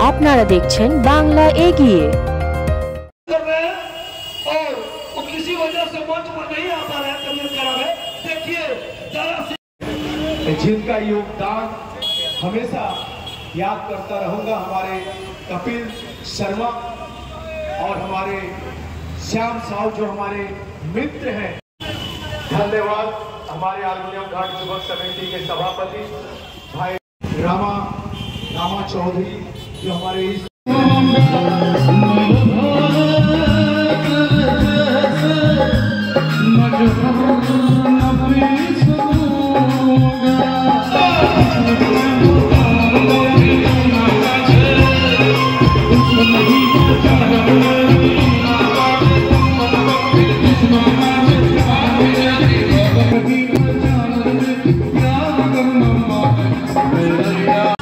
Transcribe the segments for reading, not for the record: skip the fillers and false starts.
আপনারা দেখছেন বাংলা এগিয়ে। जिनका योगदान हमेशा याद करता रहूंगा, हमारे कपिल शर्मा और हमारे श्याम साहु जो हमारे मित्र हैं। धन्यवाद हमारे हारमोनियम घाट युवक समिति के सभापति भाई रामा चौधरी जो हमारे इस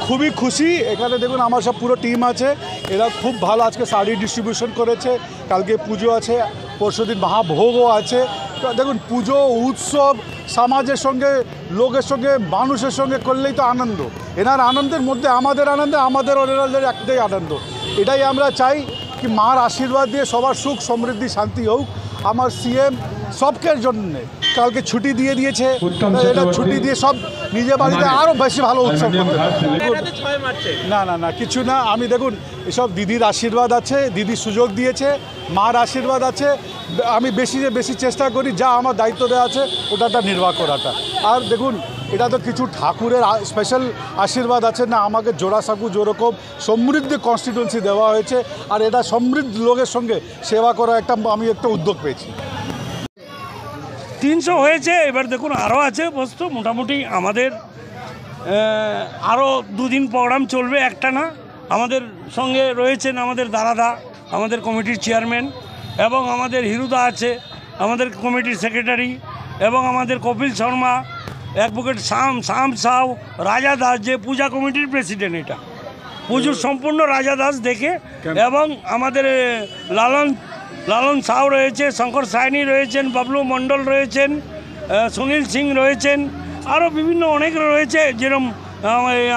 খুবই খুশি। এখানে দেখুন আমার সব পুরো টিম আছে, এরা খুব ভালো আজকে শাড়ি ডিস্ট্রিবিউশন করেছে, কালকে পুজো আছে, পরশুদিন মহাভোগও আছে। তো দেখুন পুজো উৎসব সমাজের সঙ্গে লোকের সঙ্গে মানুষের সঙ্গে করলেই তো আনন্দ। এনার আনন্দের মধ্যে আমাদের আনন্দ, আমাদের ওনাদের একটাই আনন্দ। এটাই আমরা চাই কি মার আশীর্বাদ দিয়ে সবার সুখ সমৃদ্ধি শান্তি হোক। আমার সিএম সবকের জন্যে কালকে ছুটি দিয়ে দিয়েছে, এটা ছুটি দিয়ে সব নিজের বাড়িতে আরও বেশি ভালো উৎসব করতে। না না না কিছু না, আমি দেখুন এসব দিদির আশীর্বাদ আছে, দিদি সুযোগ দিয়েছে, মার আশীর্বাদ আছে। আমি বেশি চেষ্টা করি যা আমার দায়িত্ব দেওয়া আছে ওটা নির্বাহ করাটা। আর দেখুন এটা তো কিছু ঠাকুরের স্পেশাল আশীর্বাদ আছে না, আমাকে জোড়াসাঁকু যেরকম সমৃদ্ধ কনস্টিটিউয়েন্সি দেওয়া হয়েছে, আর এটা সমৃদ্ধ লোকের সঙ্গে সেবা করা আমি একটা উদ্যোগ পেয়েছি। 300 হয়েছে, এবার দেখুন আরও আছে বস্তু। মোটামুটি আমাদের আরও 2 দিন প্রোগ্রাম চলবে একটা না। আমাদের সঙ্গে রয়েছেন আমাদের দারাদা, আমাদের কমিটির চেয়ারম্যান, এবং আমাদের হিরুদা আছে আমাদের কমিটির সেক্রেটারি, এবং আমাদের কপিল শর্মা, অ্যাডভোকেট শাম সাউ, রাজা দাস যে পূজা কমিটির প্রেসিডেন্ট, এটা পুজোর সম্পূর্ণ রাজা দাস দেখে, এবং আমাদের লালন সাউ রয়েছে, শঙ্কর সাইনি রয়েছেন, বাবলু মণ্ডল রয়েছেন, সুনীল সিং রয়েছেন, আরও বিভিন্ন অনেক রয়েছে, যেরকম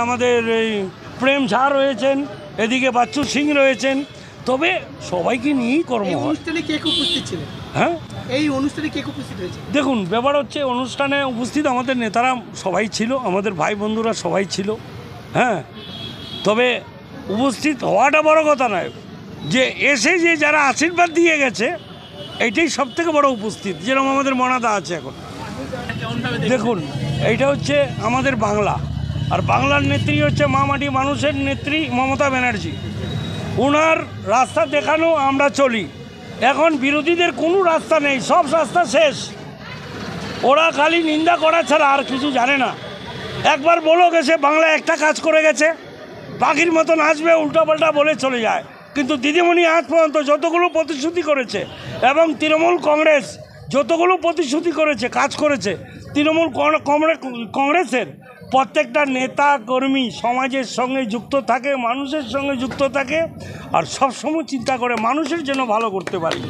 আমাদের এই প্রেম ঝা রয়েছেন, এদিকে বাচ্চু সিং রয়েছেন। তবে সবাইকে নিয়েই কর্ম হয়। অনুষ্ঠানে কে উপস্থিত ছিলেন? হ্যাঁ, এই অনুষ্ঠানে কে উপস্থিত হয়েছে? দেখুন ব্যাপার হচ্ছে অনুষ্ঠানে উপস্থিত আমাদের নেতারা সবাই ছিল, আমাদের ভাই বন্ধুরা সবাই ছিল। হ্যাঁ, তবে উপস্থিত হওয়াটা বড় কথা নয়, যে এসে যে যারা আশীর্বাদ দিয়ে গেছে এইটাই সবথেকে বড় উপস্থিত। যেরকম আমাদের মনাদা আছে এখন। দেখুন এইটা হচ্ছে আমাদের বাংলা, আর বাংলার নেত্রী হচ্ছে মা মাটি মানুষের নেত্রী মমতা ব্যানার্জি। ওনার রাস্তা দেখানো আমরা চলি। এখন বিরোধীদের কোনো রাস্তা নেই, সব রাস্তা শেষ। ওরা খালি নিন্দা করা ছাড়া আর কিছু জানে না। একবার বলো গেছে বাংলা একটা কাজ করে গেছে, পাখির মতন আসবে উল্টাপাল্টা বলে চলে যায়। কিন্তু দিদিমণি আজ পর্যন্ত যতগুলো প্রতিশ্রুতি করেছে, এবং তৃণমূল কংগ্রেস যতগুলো প্রতিশ্রুতি করেছে, কাজ করেছে, তৃণমূল কংগ্রেসের প্রত্যেকটা নেতা কর্মী সমাজের সঙ্গে যুক্ত থাকে, মানুষের সঙ্গে যুক্ত থাকে, আর সবসময় চিন্তা করে মানুষের জন্য ভালো করতে পারি।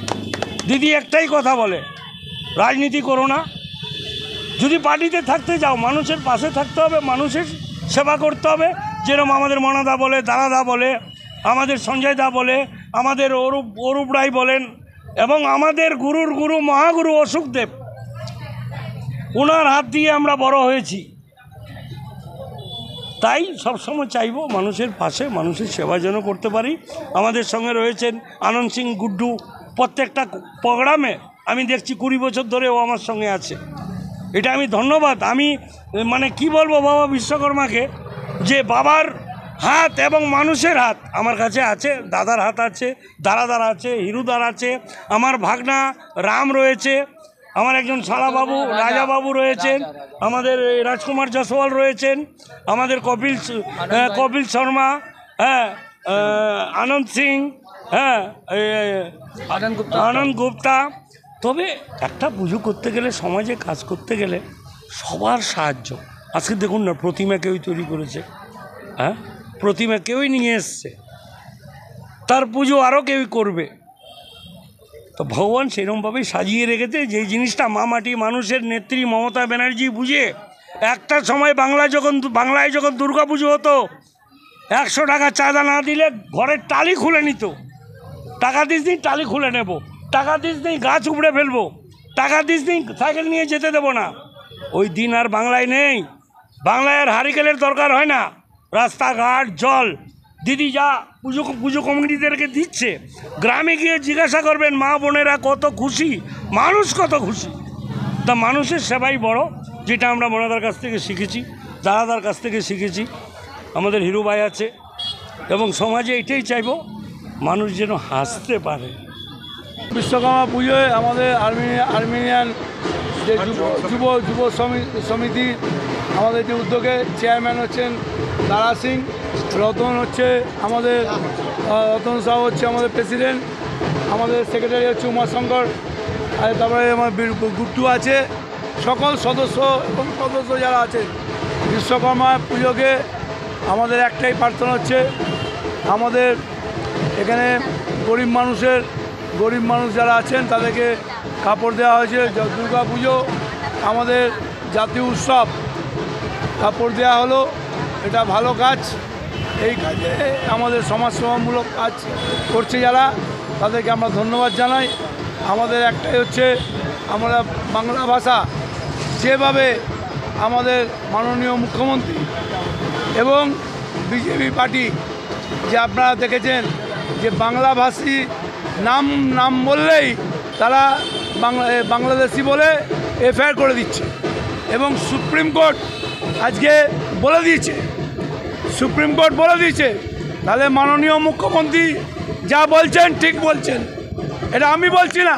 দিদি একটাই কথা বলে, রাজনীতি করো না, যদি পার্টিতে থাকতে যাও মানুষের পাশে থাকতে হবে, মানুষের সেবা করতে হবে। যেরকম আমাদের মনাদা বলে, দারাদা বলে, আমাদের সঞ্জয় দা বলে, আমাদের অরূপ রায় বলেন, এবং আমাদের গুরুর গুরু মহাগুরু অশোকদেব, ওনার হাত দিয়ে আমরা বড় হয়েছি। তাই সবসময় চাইব মানুষের পাশে, মানুষের সেবা যেন করতে পারি। আমাদের সঙ্গে রয়েছেন আনন্দ সিং গুড্ডু, প্রত্যেকটা প্রোগ্রামে আমি দেখছি 20 বছর ধরে ও আমার সঙ্গে আছে। এটা আমি ধন্যবাদ, আমি মানে কি বলবো বাবা বিশ্বকর্মাকে, যে বাবার হাত এবং মানুষের হাত আমার কাছে আছে, দাদার হাত আছে, দারাদার আছে, হিরুদার আছে, আমার ভাগনা রাম রয়েছে, আমার একজন শালাবাবু রাজাবাবু রয়েছেন, আমাদের রাজকুমার জসওয়াল রয়েছেন, আমাদের কপিল শর্মা, হ্যাঁ, আনন্দ সিং, হ্যাঁ, আনন্দ গুপ্তা। তবে একটা পুজো করতে গেলে, সমাজে কাজ করতে গেলে সবার সাহায্য। আজকে দেখুন না, প্রতিমা কেউই তৈরি করেছে, হ্যাঁ, প্রতিমা কেউই নিয়ে এসছে, তার পুজো আরও কেউই করবে। তো ভগবান সেরকমভাবেই সাজিয়ে রেখেছে, যে জিনিসটা মা মাটি মানুষের নেত্রী মমতা ব্যানার্জি বুঝে। একটা সময় বাংলায় যখন দুর্গা পুজো হতো, 100 টাকা চাঁদা না দিলে ঘরের টালি খুলে নিত। টাকা দিস দিন টালি খুলে নেব, টাকা দিস দিন গাছ উপড়ে ফেলবো, টাকা দিস দিন সাইকেল নিয়ে যেতে দেবো না। ওই দিন আর বাংলায় নেই। বাংলায় আর হারিকেলের দরকার হয় না। রাস্তাঘাট, জল, দিদি যা পুজো কমিটিদেরকে দিচ্ছে, গ্রামে গিয়ে জিজ্ঞাসা করবেন মা বোনেরা কত খুশি, মানুষ কত খুশি। তা মানুষের সেবাই বড়, যেটা আমরা মনাদার কাছ থেকে শিখেছি, দাদাদার কাছ থেকে শিখেছি, আমাদের হিরু ভাই আছে। এবং সমাজে এটাই চাইব মানুষ যেন হাসতে পারে। বিশ্বকর্মা পুজোয় আমাদের আর্মেনিয়ান যে যুব সমিতি আমাদের যে উদ্যোগে চেয়ারম্যান হচ্ছেন দারা সিং, রতন হচ্ছে আমাদের রতন সাহ হচ্ছে আমাদের প্রেসিডেন্ট, আমাদের সেক্রেটারি হচ্ছে উমাশঙ্কর, আর তারপরে আমার গুট্টু আছে, সকল সদস্য এবং সদস্য যারা আছে। বিশ্বকর্মা পুজোকে আমাদের একটাই প্রার্থনা হচ্ছে, আমাদের এখানে গরিব মানুষ যারা আছেন তাদেরকে কাপড় দেওয়া হয়েছে। দুর্গা পুজো আমাদের জাতীয় উৎসব, কাপড় দেওয়া হলো, এটা ভালো কাজ। এই কাজে আমাদের সমাজসেবামূলক কাজ করছে যারা, তাদেরকে আমরা ধন্যবাদ জানাই। আমাদের একটাই হচ্ছে, আমরা বাংলা ভাষা যেভাবে আমাদের মাননীয় মুখ্যমন্ত্রী এবং বিজেপি পার্টি, যে আপনারা দেখেছেন যে বাংলাভাষী নাম বললেই তারা বাংলাদেশি বলে এফআইআর করে দিচ্ছে, এবং সুপ্রিম কোর্ট আজকে বলে দিয়েছে, তাহলে মাননীয় মুখ্যমন্ত্রী যা বলছেন ঠিক বলছেন, এটা আমি বলছি না,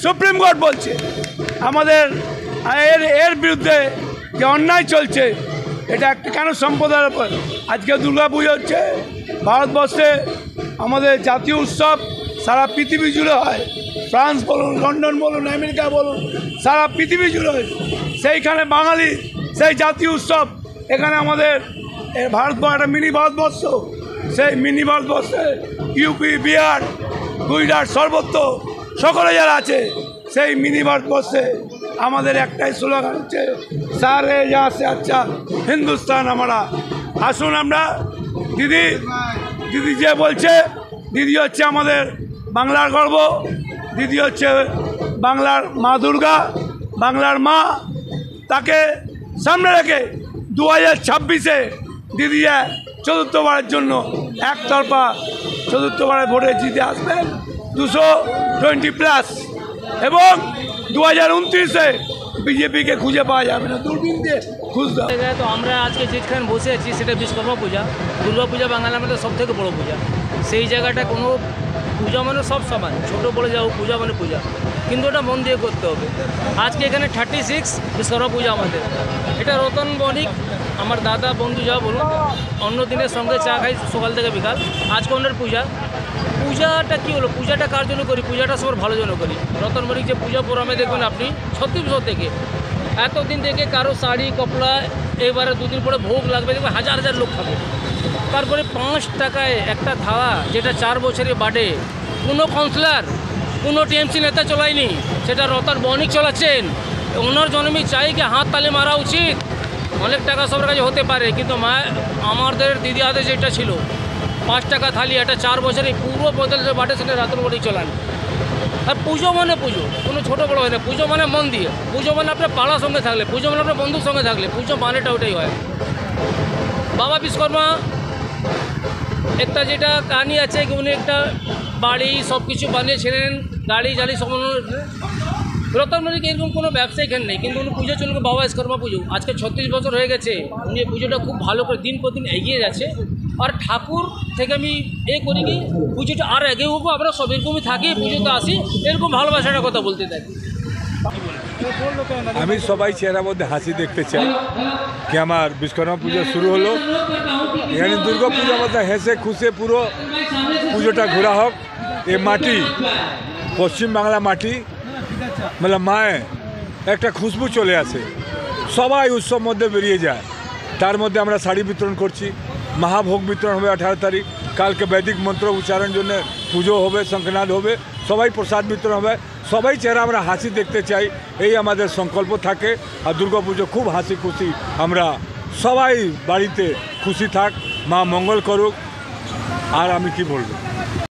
সুপ্রিম কোর্ট বলছে। আমাদের এর বিরুদ্ধে যে অন্যায় চলছে, এটা একটা কেন সম্প্রদায়ের উপর। আজকে দুর্গা পুজো হচ্ছে ভারতবর্ষে আমাদের জাতীয় উৎসব, সারা পৃথিবী জুড়ে হয়। ফ্রান্স বলুন, লন্ডন বলুন, আমেরিকা বলুন, সারা পৃথিবী জুড়ে হয়। সেইখানে বাঙালি সেই জাতীয় উৎসব, এখানে আমাদের ভারতবর্ষ একটা মিনি ভারতবর্ষ, সেই মিনি ভারতবর্ষে ইউপি, বিহার, গুজরাট, সর্বত্র সকলে যারা আছে, সেই মিনি ভারতবর্ষে আমাদের একটাই স্লোগান হচ্ছে সারে यहाँ से अच्छा হিন্দুস্তান আমরা। আসুন আমরা, দিদি যে বলছে, দিদি হচ্ছে আমাদের বাংলার গর্ব, দিদি হচ্ছে বাংলার মা দুর্গা, বাংলার মা। তাকে সামনে রেখে 2026-এ দিদি চতুর্থবারের জন্য একতরফা চতুর্থবারে ভোটে জিতে আসবেন 220+, এবং 2029-এ বিজেপিকে খুঁজে পাওয়া যাবে না, দূরবীন দিয়ে খুঁজতে হবে। তো আমরা আজকে যেখানে বসে আছি সেটা বিশ্বকর্মা পূজা। দুর্গা পূজা বাঙালির মধ্যে সবথেকে বড় পূজা। সেই জায়গাটা কোনো পূজা মানে সব সমান, ছোটো বড়ো যাও, পূজা মানে পূজা, কিন্তু ওটা মন দিয়ে করতে হবে। আজকে এখানে 36 বিশ্বকর্মা পূজা আমাদের। এটা রতন বণিক আমার দাদা বন্ধু যা বলুন, অন্য দিনের সঙ্গে চা খাই সকাল থেকে বিকাল। আজকে ওনার পূজাটা কী হলো, পূজাটা কার জন্য করি, পূজাটা সবার ভালো জন্য করি। রতন বণিক যে পূজা প্রোগ্রামে দেখবেন আপনি 36 থেকে এতদিন থেকে কারো শাড়ি কপড়া, এবারে 2 দিন পরে ভোগ লাগবে, দেখবেন হাজার লোক খাবে। তারপরে 5 টাকায় একটা ধাওয়া, যেটা 4 বছরে বাড়ে। কোনো কাউন্সিলর, কোনো টিএমসি নেতা চলায়নি, সেটা রতন বণিক চালাচ্ছেন। ওনার জন্যই চাই কি হাত তালে মারা উচিত। অনেক টাকা সবার কাছে হতে পারে, কিন্তু আমাদের দিদি হাতে যেটা ছিল 5 টাকা থালি, এটা 4 বছরে পুরো বদলে বাটে, সেটা রতন বণিক চলান। আর পুজো মানে পুজো, কোনো ছোটো বড়ো হয় না। পুজো মানে মন দিয়ে, পুজো মানে আপনার পাড়ার সঙ্গে থাকলে, পুজো মানে আপনার বন্ধুর সঙ্গে থাকলে, পুজো মানেটা ওটাই হয়। বাবা বিশ্বকর্মা একটা যেটা কাহিনি আছে, কি উনি একটা বাড়ি সব কিছু বানিয়েছিলেন, গাড়ি জালি সব। রতন বণিক এরকম কোনো ব্যবসা এখানে নেই, কিন্তু উনি পুজো চলবে বাবা বিশ্বকর্মা পুজো। আজকে 36 বছর হয়ে গেছে, উনি পুজোটা খুব ভালো করে দিন প্রতিদিন এগিয়ে যাচ্ছে। আর ঠাকুর থেকে আমি করি কি পুজোটা আর এগিয়ে হোক, আমরা সব এরকমই থাকি, পুজোতে আসি, এরকম ভালোবাসাটা কথা বলতে থাকি। আমি সবাই চেহারার মধ্যে হাসি দেখতে চাই কি আমার বিশ্বকর্মা পুজো শুরু হলো। এখানে দুর্গা পূজার মধ্যে হেসে খুশে পুরো পুজোটা ঘোরা হোক। এ মাটি পশ্চিমবাংলা মাটি, মানে মায়ে একটা খুশবু চলে আসে, সবাই উৎসব মধ্যে বেরিয়ে যায়। তার মধ্যে আমরা শাড়ি বিতরণ করছি, মহাভোগ বিতরণ হবে 18 তারিখ। কালকে বৈদিক মন্ত্র উচ্চারণ জন্য পুজো হবে, শঙ্খনাদ হবে, সবাই প্রসাদ বিতরণ হবে। সবাই চেহারা আমরা হাসি দেখতে চাই, এই আমাদের সংকল্প থাকে। আর দুর্গা পুজো খুব হাসি খুশি, আমরা সবাই বাড়িতে খুশি থাক, মা মঙ্গল করুক। আর আমি কি বলবো।